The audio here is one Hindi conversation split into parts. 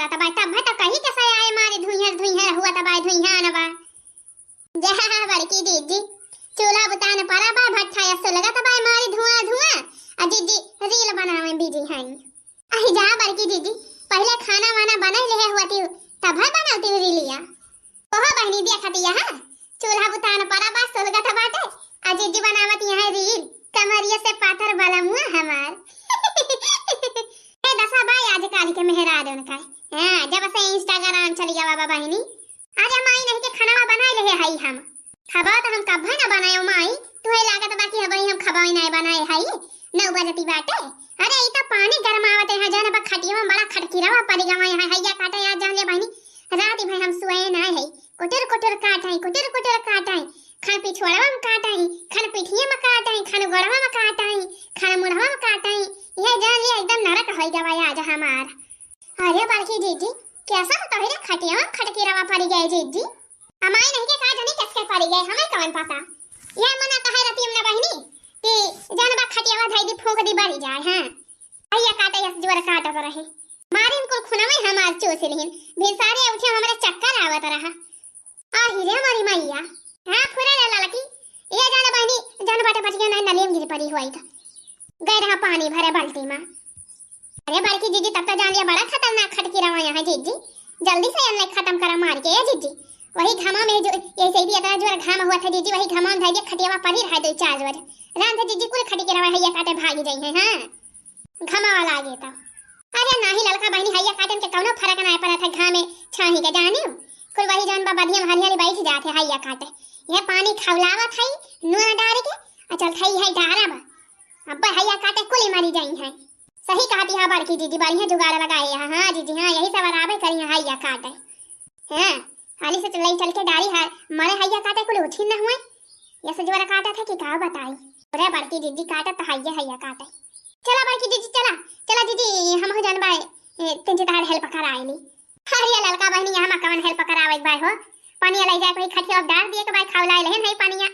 करा तबाय तब भट कहीं कैसे आए मारे धुइहर हुआ तबाय धुइहर नवा जहा बड़की दीदी चूल्हा बुतान परा बा भट्ठा ऐसे लगा तबाय मारे धुआं आ दीदी रील बनावे बिजी हैं अहि जा बड़की दीदी पहले खाना वाना बना ले हुआती तब बनाती रीलिया ओहो बहनी देखती है चूल्हा बुतान परा बा सोलगा तबाटे आ दीदी बनावती है रील कमरिया से पाथर वाला मुआ हमार दसा भाई आज काल के मेहराज उनका हां जब से इंस्टाग्राम चली गया बाबा बहनी आज माई नहीं के खाना बनाए ले हई हम खबा तो हम कब ना बनायो माई तू है लागत बाकी हबई हम खबाई नहीं बनाए हई 9 बजती बाटे अरे ई तो पानी गरमावते है जान बा खटिया में बड़ा खटकीरावा पड़ी गवा है हैया काटे आज जान ले बहनी रात भर हम सोए ना है कुटर काटाई खान पिछवाड़ा में काटाई खान पिठिया में काटाई खान गोड़वा में काटाई खान मुड़वा में काटाई ये जान ले एकदम नरक हो गया आज हमार अरे बड़की दीदी कैसा तोहरे खटिया में खटकीरावा पड़ी गई दीदी हमारे नहीं के कहा जानी किसके पड़ी गई हमें कौन पता ये मना कहे रहती हमने बहनी कि जान बा खटियावा धाई दी फूंक दी बड़ी जाए हां भैया काटे यस जोर काटत रहे मारे इनको खुना में हमार चोस लेहिन भिसारे उठे हमारे चक्कर आवत रहा आ हिरे हमारी मैया हां फुरे ला लकी ये जान बहनी जान बाटे बच गया ना नलियम गिर पड़ी हुई था गए रहा पानी भरे बाल्टी में अरे बड़की जीजी तब तो जान लिया बड़ा खतरनाक खटकीरावा यहाँ जीजी जल्दी से अन्य खत्म करा मार के ये जीजी वही घामा में जो ऐसे भी इतना जोर घाम हुआ था जीजी वही घामा में धाई खटियावा पड़ी रहा 2-4 बजे रात से जीजी कुल खटकीरावा हैया काटे भागी जाई है हां घामा वाला आ गया था अरे नाही ललका बहनी हैया काटन के कौनो फर्क ना पड़ा था घामे छाही के जाने कुल वही जान बा बधिया हरियाली बैठ जाते हैया काटे ये पानी खवलावा थई नून डाल के चल थई है डारा बा अब हैया काटे कुल मारी जाई है सही कहती है बड़की दीदी बढ़िया जुगाड़ लगाए है हां दीदी हां यही सब बराबर करी हैया काटे हां हाली से चल के डारी है मारे हैया काटे कुल उठी ना हुए ये से जोरा काटा था कि का बताई अरे बड़की दीदी काटा तो हैया काटे चला बड़की दीदी चला दीदी हम हो जान बाय तिन तार हेल्प कराईली अरे ललका बहनी हम कौन हेल्प करावे बाय हो पानी ले जाए कोई खटिया डाल दिए के बाय खावलाई ले नहीं पानिया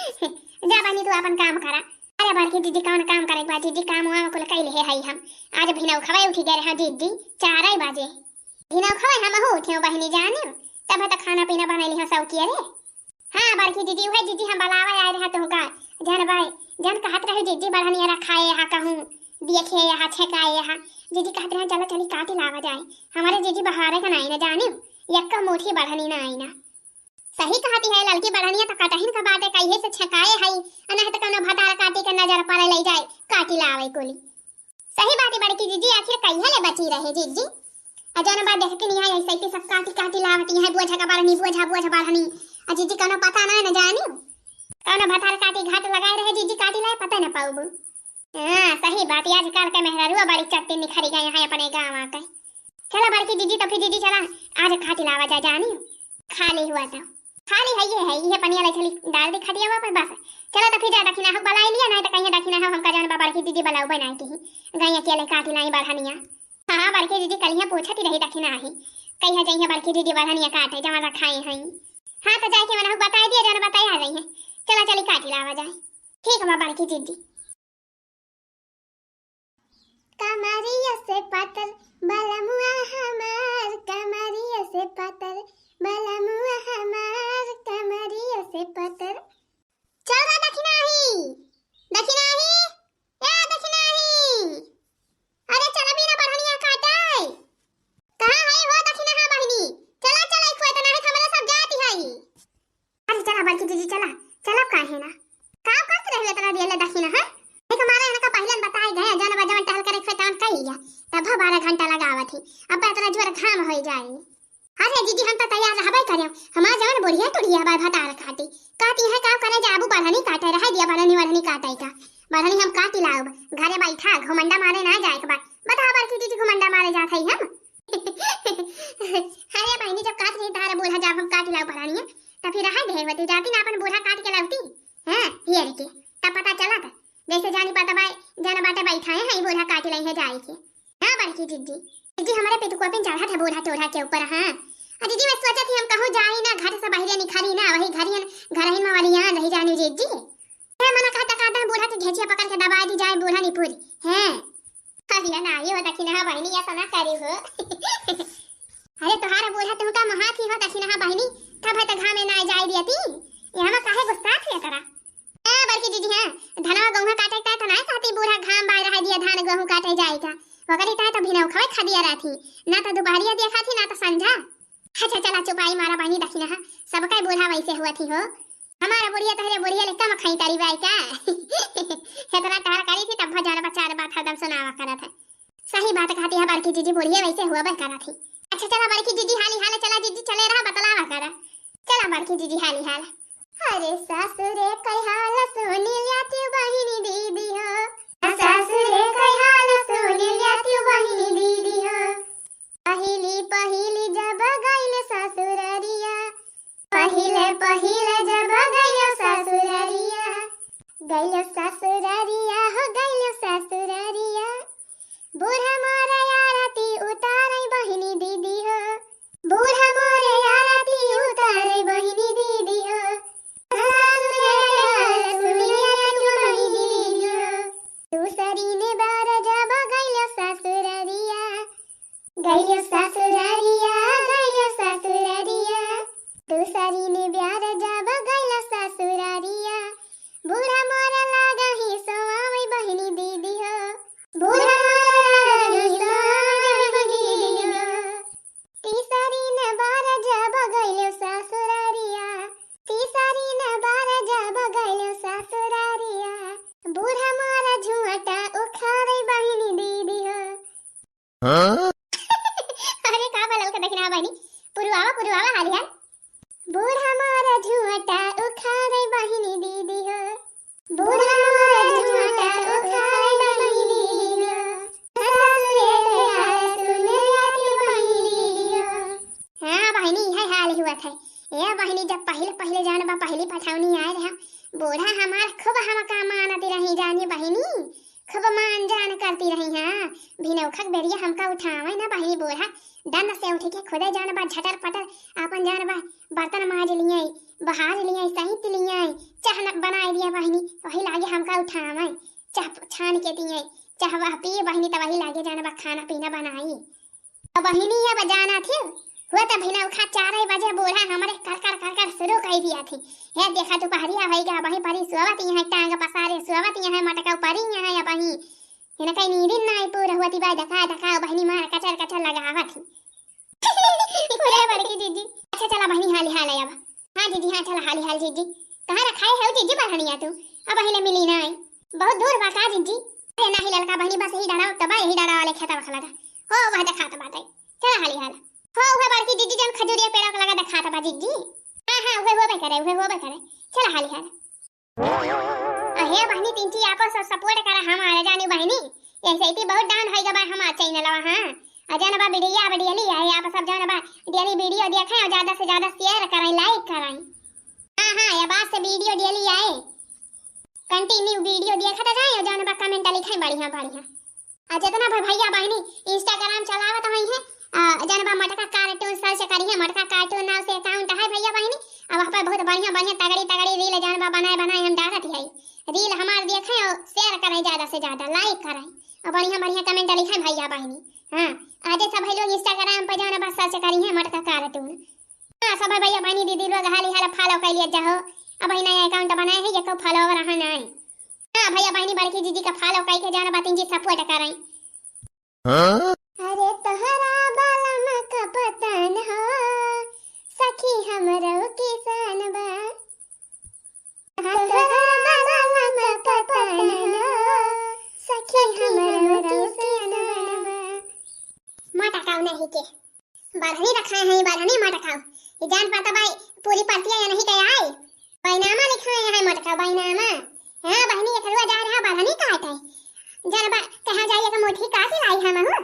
जा बहनी तू अपन काम करा अरे बड़की दीदी कौन काम करे बा दीदी काम हुआ कुल कइले है हम आज भिनौ खवाई उठी गए हां दीदी 4 बजे भिनौ खवाई हम हो उठे बहनी जाने तब तक खाना पीना बनैली है सब किए रे हां बड़की दीदी वही दीदी हम बलावा आए रहा तो का जान भाई जान कहत रहे दीदी बढ़नी रखाए हा कहूं देखे यहाँ छकाए यहाँ दीदी कहते हैं चलो चली काटी लावा जाए हमारे दीदी बहारे का नहीं ना जाने यक्का मोठी बढ़नी ना आई ना सही कहती है लड़की बढ़निया तो कटहिन का बात है कहिए से छकाए है अनह त कनो भटार काटी के नजर पर ले जाए काटी लावे कोली सही बात है बड़की दीदी आखिर कहिए ले बची रहे दीदी अजन बात देख के नहीं है ऐसे सब काटी लावती है बोझा का बढ़नी बोझा बढ़नी आ दीदी कनो पता ना जाने कनो भटार काटी घाट लगाए रहे दीदी काटी लाए पता ना पाऊबू हां सही बात है आजकल के मेहरारू बड़ी चट्टी निखरी गए हैं अपने गांव आके चला बड़की दीदी तो फिर दीदी चला आज खाटी लावा जा जानी खाली हुआ था खाली है ये पनिया ले चली डाल दे खटिया पर बस चलो तो फिर जा दखिना हम बलाई लिया नहीं तो कहीं दखिना हम का जान बाबा की दीदी बनाऊ बनाई की गैया के ले काटी लाई बढ़निया हां बड़की दीदी कलिया पूछती रही दखिना ही कहिया जइया बड़की दीदी बढ़निया काटे जमा रखाई है हां तो जाके मैंने बता दिया जान बताई आ गई है चला चली काटी लावा जाए ठीक है बड़की दीदी कमरिया से पतल बलमुआ हमार कमरिया से पतल बलमुआ हमार कमरिया से पतल चल दखिनाही ए दखिनाही अरे चल बिना बढ़निया काटाई कहां है हो दखिना हा बहनी चला इखो तो नहीं हमरा सब जाती है अरे चला बड़की दीदी चला काहे ना का करत रहे इतना दिले दखिना है एक हमारे यहाँ का पहले बताए गए जन बजवन टहल करे खेतान कहिया तब 12 घंटा लगावा थी अब इतना जोर घाम हो जाए अरे दीदी हम तो तैयार रहबे करे हमार जवन बोलिया तोड़िया बाय भटार काटी है का करे जाबू बढ़नी काटे रहे दिया बढ़नी काटे का बढ़नी हम काटी लाओ घरे बैठा घुमंडा मारे ना जाए के बाद बता बड़की दीदी घुमंडा मारे जात है हम अरे बहनी जब काट रही तारे बोला जब हम काटी लाओ बढ़निया तो फिर रहा ढेर होती जाती ना अपन बोला काट के लाती हां ये के तब पता चला था जैसे जानी पता भाई जाना बाटे बैठा है बोला काटी लाई है जाए के हां बड़की दीदी हमारे पेट को अपन चढ़ा था बोला टोढ़ा के ऊपर हां दीदी मैं सोचा थी हम कहूं जाई ना घर से बाहर निखरी ना वही घर ही में वाली यहां नहीं जानी दीदी है मना कहता बूढ़ा के घेचिया पकड़ के दबा दी जाए बूढ़ा नहीं पूरी हैं अरे ना ये बता कि ना बहनी ऐसा ना करी हो अरे तोहारा बोला तुमका महात ही हो तखिन हा बहिनी तब है त घा में ना जाई दियती यहां काहे गुस्सा थे करा ए बड़की दीदी हां धनवा गहूं काटे का त नहीं कहती बूढ़ा घाम बाय रहा दिया धान गहूं काटे जाएगा वगरी ता त भिनौ खवे खा दिया राथी ना त दुपहरिया देखा थी ना त संझा अच्छा चला चुपाई मारा बहिनी दखिन हा सब का बूढ़ा वैसे हुआ थी हो हमारा बुढ़िया तहरे बुढ़िया ले कम खाई तारी बाई का हेतरा तार करी थी तब भजाना बचार बात हदम सुनावा करा था सही बात कहती है बड़की दीदी बुढ़िया वैसे हुआ बह करा थी अच्छा चला बड़की दीदी हाली हाल चला दीदी चले रहा बतलावा करा चला बड़की दीदी हाली हाल अरे सासुरे कई हाल सोनी लियाती बहिनी दीदी हो सासुरे कई हाल सोनी लियाती बहिनी दीदी हो पहली पहली जब गइले ससुररिया पहिले पहिले जब गइले ससुररिया हो गइले ससुररिया बूढ़ा मोरे आरती उतारै बहिनी दीदी हो बूढ़ा मोरे आरती उतारै बहिनी दीदी हो दूसरी ने बार जब गइले ससुररिया गइले ससुररिया दूसरी ने ब्यार जब गइले ससुररिया बूढ़ा मोरे लागा ही सोआवै बहिनी दीदी हो बूढ़ा अरे का बोलल के देखना बहिनी पुरुआवा हाली हाल बूढ़ा मारा झूठा उखाड़े बहिनी दीदी हो बूढ़ा मारा झूठा उखाड़े बहिनी दीदी हो सुने आती बहिनी दीदी हो हां बहिनी है हाल हुआ था ये बहिनी जब पहले जान बा पहली पठावनी आए रहा बूढ़ा हमार खूब हम का मानती रही जानी बहिनी खूब मान जान करती रही हां भिनौखक बेरिया हमका उठावे ना बहिनी बूढ़ा दन से उठ के खुदे जान बा झटर पटर अपन जान बा बर्तन माज लिए बहार लिए सहित लिए चाह बनाए दिया बहिनी वही लागे हमका उठावे चाह छान के दिए चाह वह पिए बहिनी तो वही लागे जान बा खाना पीना बनाई अब बहिनी ये बजाना थी हुआ तो भिनौखा 4 बजे बूढ़ा हमारे कर शुरू कर दिया थी हे देखा तू पहरिया होइगा वही परी सुवत यहाँ टांग पसारे सुवत यहाँ मटका परी यहाँ या बही हिना कहीं नींद ना आई पूरा हुआ बाय धका बहिनी मार कचर लगावा थी पूरे बड़की दीदी अच्छा चला बहिनी हाली हाल अब हां दीदी हां चला हाली हाल दीदी कहां रखाए है दीदी बहनिया तू अब हिले मिली ना बहुत दूर बा का दीदी अरे नहीं लड़का बहिनी बस ही डराओ तब ही डरा वाले खेता बखला हो वह देखा तो बात है चला हाली हाल हो वह बड़की दीदी जन खजूरिया पेड़ को लगा देखा था दीदी हां वह होबे करे चला हाली हाल अहे बहिनी तिंची आपस सपोर्ट करा हम आ जानी बहिनी ऐसे ही बहुत डाउन होइगा बा हम चैनल हां अजान बा वीडियो ली है आप सब जान बा डेली वीडियो देखें और ज्यादा से ज्यादा शेयर करें लाइक करें हां ये बात से वीडियो डेली आए कंटिन्यू वीडियो देखता जाए और जान बा कमेंट लिखें बढ़िया आ जितना भैया बहनी इंस्टाग्राम चलावत हई है जान बा मटका कार्टून सर्च करी है मटका कार्टून नाम से अकाउंट है भैया बहनी अब वहां पर बहुत बढ़िया तगड़ी रील जान बा बनाए हम डालत है रील हमार देखें और शेयर करें ज्यादा से ज्यादा लाइक करें और बढ़िया कमेंट लिखें भैया बहनी हां आज सब लोग इंस्टाग्राम पर जाना बस सर्च करी है मटका कार्टून हां सब भैया बहनी दीदी लोग हाली हाल फॉलो कर लिए जाओ अब नया अकाउंट बनाए है ये को फॉलोवर रहा ना हां भैया बहनी बड़की दीदी का फॉलो करके जाना बात इनकी सपोर्ट करें हां अरे तोहरा बाला में का पता न हो सखी हमरो किसान बा तोहरा बाला में का पता न हो सखी हमरो किसान बा माटा काऊ नहीं के बारहनी रखा है बारहनी माटा काऊ ये जान पाता भाई पूरी पार्टियां या नहीं कया है बैनामा लिखा है मटका बैनामा हां बहनी एकलवा जा रहा बारहनी काट है जरा कहां जाइए का मोठी काटी लाई हम हो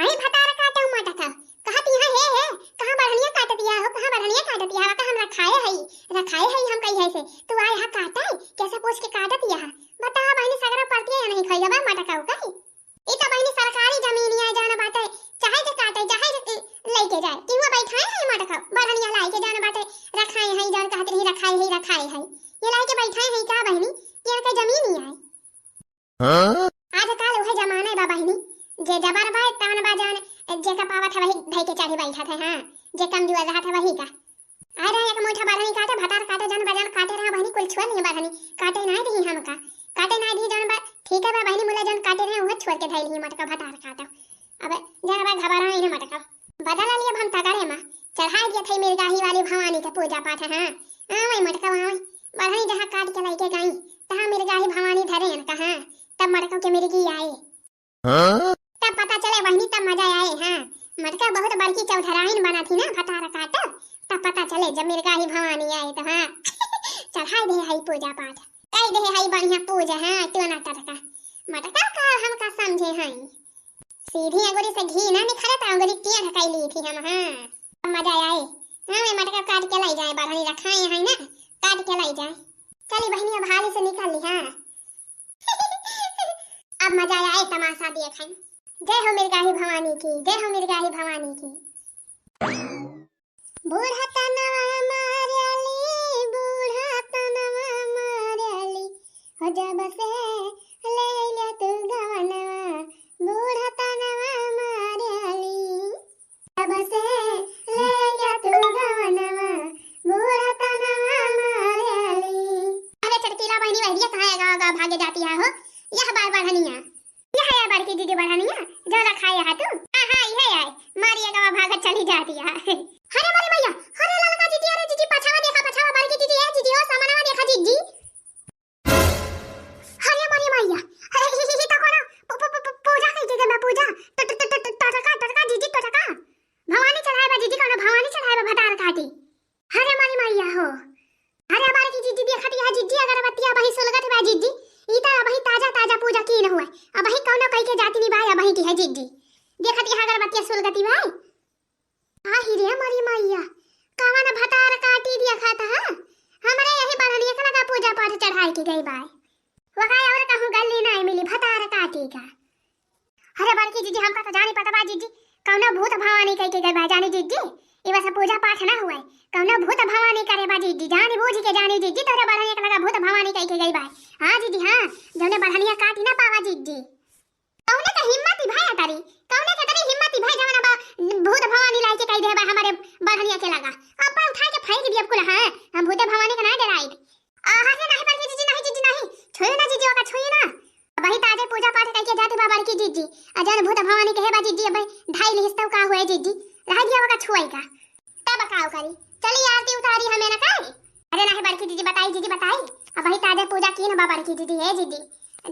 आई भतार काटू मटका कहत यहां है कहां बारहनिया काट दिया हो कहां बारहनिया काट दिया हो हम रखाए है हम कही है से तू आए हा काटा कैसे पूछ के काट दिया बता बहनी सगरा पार्टियां या नहीं खइबा मटका का ई तो बहनी सरकारी जमीन या जाना बाटे चाहे के काटे चाहे लेके जाए कि वो बैठाए है मटका बारहनिया लाई के जाना बाटे रखाए है जान कहत नहीं रखाए है ये लाई के बैठाए है का बहनी ये का जमीन ही है हां आज काल वह जमाना बा बहनी जे जबर भाई तान बा जान जेका पावा था वही भाई के चाहे बैठा था। हां जे कम जुआ रहा था वही का आ रहा एक मोटा बारहनी काटे भतार काटे जन बजान काटे रहा बहनी कुल छुआ नहीं बारहनी काटे ना दी हम का काटे ना दी जन बा ठीक है बा बहनी मुला जन काटे रहे उह छोड़ के धैल ही मटका भतार काटा अब जन बा घबरा ही मटका बदला लिए हम तगड़े में चढ़ा दिया थे मिर्गाही वाली भवानी का पूजा पाठ। हां वही मटका वही बहनी जहां काट के लाके गई तहां मिर्गाही भवानी धरे न कहां तब मटका के मिर्गी आए तब पता चले बहनी तब मजा आए। हां मटका बहुत बड़की चौधराइन बना थी ना भतार काटा तब पता चले जब मिर्गाही भवानी आए तो। हां चढ़ा दे हई पूजा पाठ कई दे हई बढ़िया पूजा। हां क्यों ना टटका मटका का हम का समझे हई सीधी अंगुरी से घी ना निखरे तो अंगुरी किया ढकाई ली थी हम। हां मजा आए। हां मैं मटका काट के लाई जाए बढ़नी रखाए हैं ना काट के लाई जाए चली बहनी अब हाली से निकल ली। हां अब मजा आए तमाशा देखें। जय हो मिर्गाही भवानी की जय हो मिर्गाही भवानी की। बूढ़ा तनवा मारली बूढ़ा तनवा मारली हो जब से ले ले तू गवनवा बूढ़ा तनवा मारली जब से ले ले तू गवनवा बूढ़ा तनवा मारली। अरे चटकीला बहनी वही कहां गा भागे जाती है हो यह बार बढ़निया यह है बड़की दीदी बढ़निया जो रखाया है तू। हां ये है मारिया गवा भागत चली जाती है। अरे मारी मैया अरे ललका जीजी अरे जीजी पछावा देखा पछावा बड़की जीजी है जीजी ओ सामनावा देखा जीजी। अरे मारी मैया अरे ही तो कोना पूजा कई जगह में पूजा टटका जीजी टटका भवानी चढ़ाए बा जीजी कोना भवानी चढ़ाए बा भतार काटी। अरे मारी मैया हो अरे बड़की जीजी देखती है जीजी अगरबत्तियां बही सुलगत बा जीजी इता अबही ताजा ताजा पूजा की न हुए अबही कौनो कई के जाती नी भाई अबही की है जीजी देखती है अगरबत्तियां सुलगती भाई। आ ही रे मरी मैया कावन भतार काटी दिया खाता है हमरे यही बढ़नी एक लगा पूजा पाठ चढ़ाई की गई भाई वकाय और कहूं गल्ली नहीं मिली भतार काटी का। अरे बड़की जीजी हमका तो जानी पता बा जीजी कौनो भूत भवानी कई के गई बा जानी जीजी ई बस पूजा पाठ ना हुए कौनो भूत भवानी करे बा जीजी जानी बूझ के जानी जीजी तोरे बढ़नी एक लगा भूत भवानी कई के गई बा। हां जीजी हां जोने बढ़निया काटी ना पावा जीजी कौने का हिम्मत ही भाई तारी कौने के तरी हिम्मत ही भाई जवाना बा भूत भवानी लाई के कई दे बा हमारे बढ़निया के लगा अब पर उठा के फेंक दिया कुल। हां हम भूत भवानी का ना डराई आहा से नहीं बड़की जीजी नहीं छोए ना जीजी ओका छोए ना भाई ताजे पूजा पाठ कई के जाती बा बड़की जीजी अजन भूत भवानी कहे बा जीजी अब ढाई लिस्तव का हुए जीजी रह गया ओका छोए का तब काओ करी चली आरती उतारी हमें ना करे। अरे नहीं बड़की जीजी बताई अब भाई ताजे पूजा की ना बा बड़की जीजी है जीजी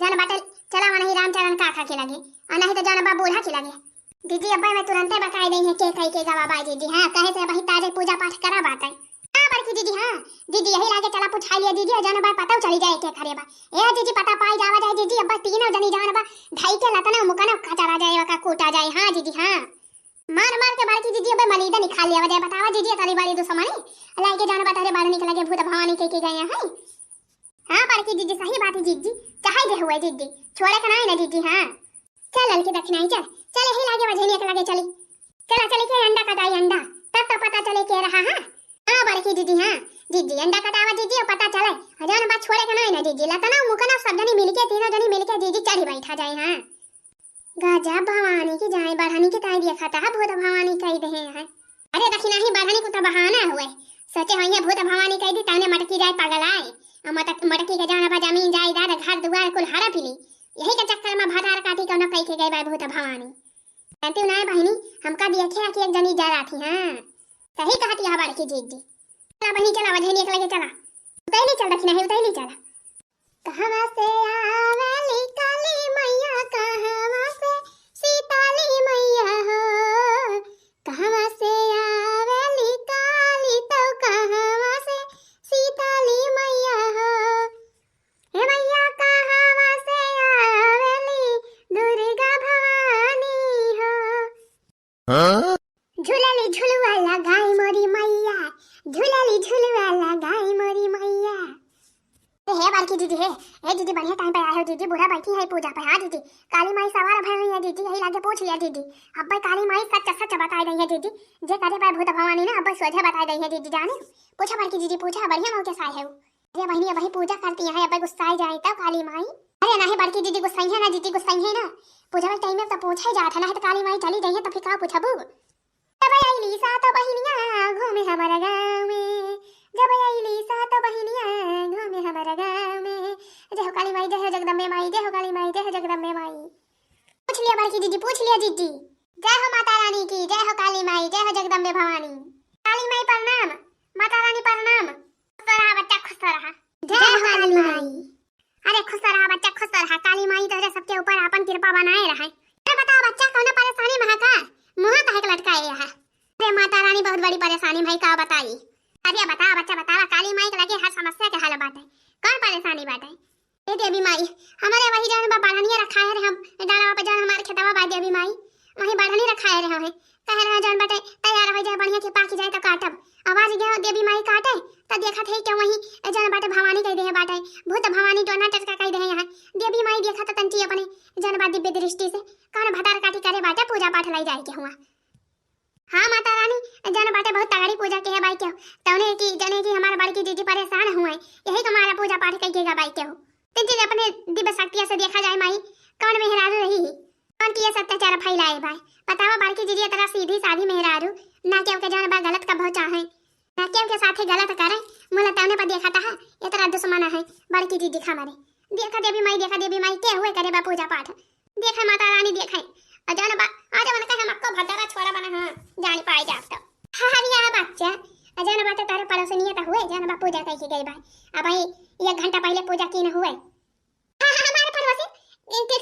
जन बाटल चला नहीं रामचरण काका के लगे और नहीं तो जन बा बूढ़ा के लगे दीदी अब्बा मैं तुरंते बकाई दई है के कई के गवा बा जीजी। हां कहे से भाई ताजे पूजा पाठ करा बात है। हां बड़की जीजी हां दीदी यही लागे चला पूछा लिया दीदी जन बा पता चली जाए के करे बा ए जीजी पता पाई जावा जाए जीजी अब्बा तीनों जनी जान बा ढाई के लतना मुकना खचरा जाए का कूटा जाए। हां जीजी हां मार मार के बड़की जीजी अब्बा मलीदा निकाल लिया जाए बतावा जीजी तारी बारी दुश्मनी लागे जान बा तारे बाहर निकल के भूत भवानी के गए हैं। हां बड़की जीजी सही बात है जीजी चाहे दे हुए जीजी छोड़े का नहीं ना जीजी। हां चल ललकी दक्षिणाई चल यही लागे वजनी के लागे चली चला चली के अंडा कटाई अंडा तब तो पता चले के रहा। हां बड़की जीजी हां जीजी अंडा कटावा जीजी और पता चले हजार बात छोड़े का नहीं ना जीजी लतना मुकना सब जनी मिलके तीनों जनी मिलके जीजी चढ़ी बैठा जाए। हां गजब भवानी की जाए बढ़नी के ताई देखा था भूत भवानी कह दे हैं। अरे दक्षिणा ही बढ़नी को तो बहाना हुए सोचे होइए भूत भवानी कह दी ताने मटकी जाए पागल आए मटकी के जाना बा जमीन जायदाद घर दुआर कुल हरा पिली यही के चक्कर में भतार काटी कोनो कई के गई बा भूत भवानी जानती ना बहनी हमका देखे कि एक जनी जा रही थी। हां सही कहती है बड़की जीजी चला बहनी चला वजनी के लगे चला उतैली चल दक्षिणा ही उतैली चला। कहवा से आवेली काली मैया कहवा से सीताली मैया हो कहवा से आवेली काली तो कहवा से सीताली मैया हो हे मैया कहवा से आवेली दुर्गा भवानी हो। झूलली झुलवा लगाई मोरी मैया झूलली झुलवा लगाई मोरी मैया। हे बड़की दीदी हे ए दीदी बढ़िया टाइम पे आए हो दीदी बुढ़ा बैठी है पूजा पे। हां दीदी काली माई सवार भई हुई है दीदी यही लागे पूछ लिया दीदी अब भाई काली माई सच सच बता रही है दीदी जे करे पाए भूत भवानी ना अब सोझे बता रही है दीदी जाने पूछा बड़की दीदी पूछा बढ़िया मौके से आए है। अरे बहनी अब वही पूजा करती है, अब गुस्सा जाए तब काली माई। अरे नहीं बड़की दीदी गुस्सा है ना, दीदी गुस्सा है ना, पूजा के टाइम में तो पूछा ही जाता ना, तो काली माई चली गई है तो फिर का पूछबू। जब आईली सात बहिनिया घूमे हमारा गाँव में, जब आईली सात बहिनिया घूमे हमारा गाँव में, जय हो काली माई, जय हो जगदम्बे माई, जय हो काली माई, जय हो जगदम्बे माई। पूछ लिया बड़की दीदी, पूछ लिया दीदी। जय हो माता रानी की, जय हो काली माई, जय हो जगदम्बे भवानी। काली माई प्रणाम, माता रानी प्रणाम। खुश रहा बच्चा, खुश रहा। जय हो काली माई। अरे खुश रहा बच्चा, खुश रहा। काली माई तो सबके ऊपर अपन कृपा बनाए रहे। अरे बताओ बच्चा, कौन परेशानी में है का? मुंह काहे लटकाए है? अरे माता रानी बहुत बड़ी परेशानी भाई, का बताई? अरे बताओ बच्चा, बताओ। काली माई के लगे हर समस्या के हल बात है। कौन परेशानी बात है? ए देवी माई, हमारे वही जान बढ़निया रखा है, हम डाला पे जान हमारे खेतवा बा देवी माई, वही बढ़नी रखा है हम कह रहे जान बेटे तैयार हो जाए, बढ़िया के पाकी जाए तो काटब। आवाज गया देवी माई काटे तो देखा थे कि वही जान बाटे भवानी कह दे बाटे, भूत भवानी डोना टटका कह दे यहाँ। देवी माई देखा तो तंची अपने जान बा दिव्य दृष्टि से कौन भतार काटी करे बाटे, पूजा पाठ लाई जाए के हुआ। हाँ माता रानी, जान बाटे बहुत तगड़ी पूजा के है बाई के, तौने की जने की हमारे बड़की दीदी परेशान हुए, यही तुम्हारा पूजा पाठ कहिएगा बाई के हो। तीन अपने दिव्य शक्ति से देखा जाए माई, कौन मेहरारू रही, कौन किया सत्याचार फैलाए भाई। बतावा बड़की दीदी तरह सीधी साधी मेहरारू, ना के उनके जान बा गलत का बहुत चाहे, ना के उनके साथे गलत करे। मुला तौने पर देखा था ये तरह दुश्मन है बड़की दीदी हमारे। देखा देवी माई, देखा देवी माई के हुए करे बा पूजा पाठ, देखा माता रानी देखे जान बा आज मन के हम आपको भद्रा छोड़ा बना। हां जान पाए जा तो हरिया बच्चा जान बा तो तारे पड़ोसनिया तो हुए जान बा पूजा कह के गई भाई। अब भाई 1 घंटा पहले पूजा की न हुए। हमारे पड़ोसी के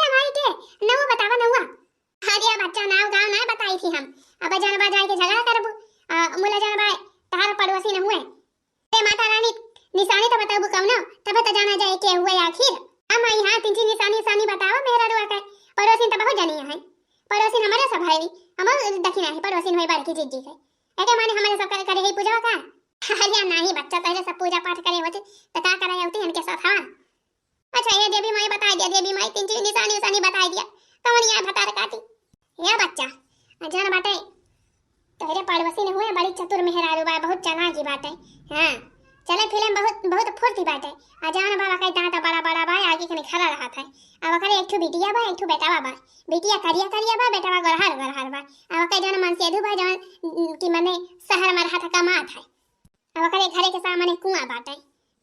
भाई के नौ बतावा नौवा। हरिया बच्चा नाव गांव ना बताई थी हम। अब जान बा जाए के झगड़ा करबू, मुला जान बा तार पड़ोसी न हुए। ए माता रानी निशानी तो बताबू कौन, तब तो जाना जाए के हुए आखिर। हम यहां तीन निशानी बताओ मेरा रुआ के। पड़ोसी तो बहुत जानिया है, पड़ोसी हमारे सब भाई हमारे दक्षिण है, पड़ोसी होई बड़की जीजी के एके माने हमारे सब करे है पूजा का। हरिया नहीं बच्चा पहले सब पूजा पाठ करे होते तो का करे होते इनके साथ। हां अच्छा ये देवी माई बता दिया, देवी माई तीन निशानी बता दिया कौन ये भतार काटी। ये बच्चा जान बाटे तोहरे पड़ोसी ने हुए बड़ी चतुर मेहरारू बा, बहुत चालाकी बाटे। हां चले फिल्म बहुत फुर्ती बाटे। अजान बाबा का दांत बड़ा बा, आगे कने खड़ा रहा था। अब करे एक ठो बिटिया बा, एक ठो बेटा बा, बिटिया करिया बा, बेटा बा गरहर बा। अब करे जन मन से बा जन की मने शहर में रहा था कमात है। अब करे घरे के सामने कुआं बाटे,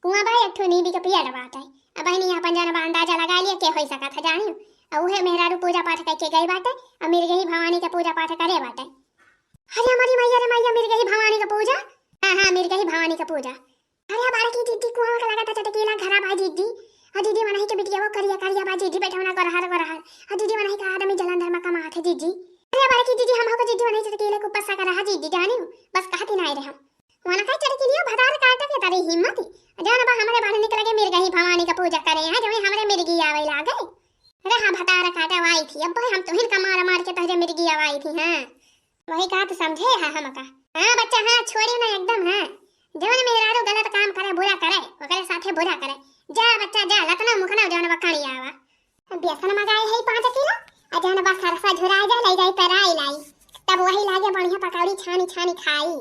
कुआं बा एक ठो नीबी के पेड़ बाटे। अब बहनी अपन जन बा अंदाजा लगा लिया के होई सकत है जानियो। अब उहे मेहरारू पूजा पाठ करके गई बाटे, अब मिल गई भवानी के पूजा पाठ करे बाटे। अरे हमारी मैया रे मैया मिल गई भवानी का पूजा। हां मिल गई भवानी का पूजा। अरे बालकी दीदी कुआं का लगा था चटकीला घरा बा दीदी। हां दीदी मनाई के बिटिया वो करिया बा दीदी, बेटा ना गरहर हां दीदी मनाई का आदमी जलंधर में कमा थे दीदी। अरे बालकी दीदी हम हो दीदी मनाई चटकीले को पस्सा कर रहा दीदी जानियो, बस कहती ना रहे हम वना का चटकीलियो भदार काट के तारी हिम्मत जान बा हमारे बाहर निकल के मिल गई भवानी का पूजा करे हैं, जो हमरे मिर्गी आवे लागे। अरे हां भतार काटा आई थी, अब हम तो हिन का मार के तहरे मिर्गी आवाई थी। हां वही का तो समझे है हमका। हां बच्चा हां छोड़ियो ना एकदम। हां जवन मेहरारू गलत काम करे बुरा करे ओकरे साथे बुरा करे। जा बच्चा जा लतना मुखना जवन बकणी आवा। बेसन मंगाए है 5 किलो, अजन बा सरसा झुरा जा ले जाई पेराई लाई, तब वही लागे बढ़िया पकौड़ी छानी खाई।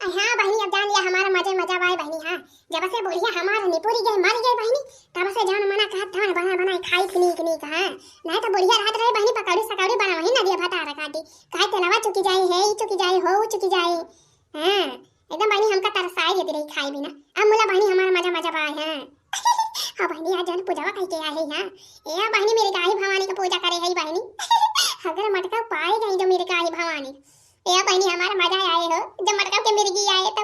हां बहनी अब जान लिया हमारा मजा बाई बहनी। हां जब से बुढ़िया हमार निपुरी गई मर गई बहनी, तब से जान मना कहा थान बना खाई खनी कहा नहीं तो बुढ़िया रात रहे बहनी पकौड़ी सकौड़ी बनावही नदिया भतारा काटी काहे तेलवा चुकी जाए है चुकी जाए हो चुकी जाए। हां एकदम बहनी हमका तरसाई देती रही खाई बिना। अब मुला बहनी हमारा मजा बा है। हां बहनी आज जान पूजा कह के आई है। ए बहनी मेरे गाही भवानी का पूजा करे है बहनी। अगर मटका पाए गई जो मेरे गाही भवानी ए बहनी हमारा मजा आए हो, जब मटका के मिर्गी आए तो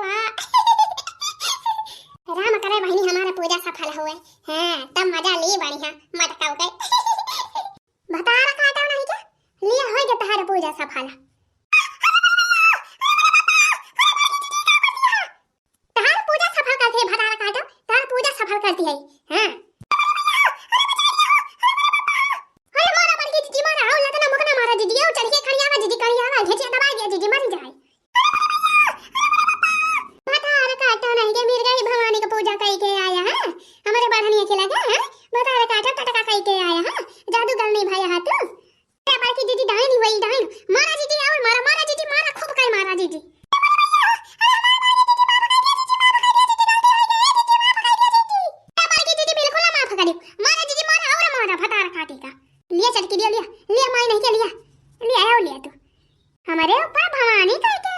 राम करे बहनी हमारा पूजा सफल हुए। हां तब मजा ली बढ़िया मटका के भतारा काटा नहीं क्या लिया होय के तहार पूजा सफल। तहार पूजा सफल करते भतारा काटा तहार पूजा सफल करती है। हां अरे मारा बड़की दीदी मारा आओ लतना मुकना मारा दीदी आओ चल के खड़ियावा दीदी करियावा घेचिया दबा दिया दीदी मर जाए। भतारा काटा नहीं के मिल गई भवानी का पूजा कई के आया है हमारे बढ़निया के लगा है। भतारा काटा टटका कई के आया है जादूगर नहीं भाई हाथ ए बड़की दीदी डाइन हुई डाइन मारा दीदी और मारा दीदी मारा खूब कई मारा दीदी। भतार काटी का। लिया चल के लिया लिया लिया माई नहीं के लिया लिया आओ लिया तू हमारे ऊपर भवानी कह के